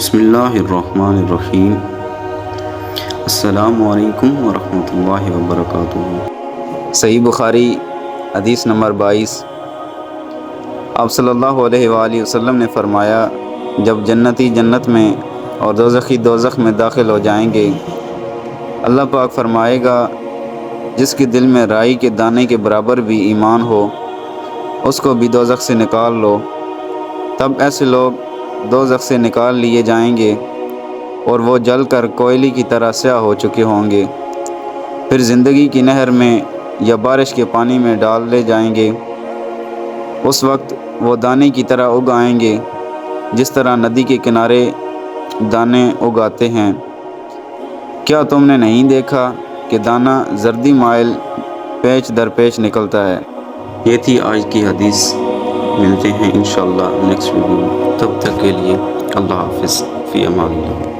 بسم اللہ الرحمن الرحیم۔ السلام علیکم ورحمۃ اللہ وبرکاتہ۔ صحیح بخاری حدیث نمبر 22۔ آپ صلی اللہ علیہ وآلہ وسلم نے فرمایا، جب جنتی جنت میں اور دوزخی دوزخ میں داخل ہو جائیں گے، اللہ پاک فرمائے گا، جس کے دل میں رائی کے دانے کے برابر بھی ایمان ہو، اس کو بھی دوزخ سے نکال لو۔ تب ایسے لوگ دوزخ سے نکال لیے جائیں گے اور وہ جل کر کوئلے کی طرح سیاہ ہو چکے ہوں گے، پھر زندگی کی نہر میں یا بارش کے پانی میں ڈال لے جائیں گے۔ اس وقت وہ دانے کی طرح اگ آئیں گے، جس طرح ندی کے کنارے دانے اگاتے ہیں۔ کیا تم نے نہیں دیکھا کہ دانہ زردی مائل پیچ در پیچ نکلتا ہے؟ یہ تھی آج کی حدیث۔ ملتے ہیں انشاءاللہ نیکسٹ ویڈیو میں، تب تک کے لیے اللہ حافظ، فی امان اللہ۔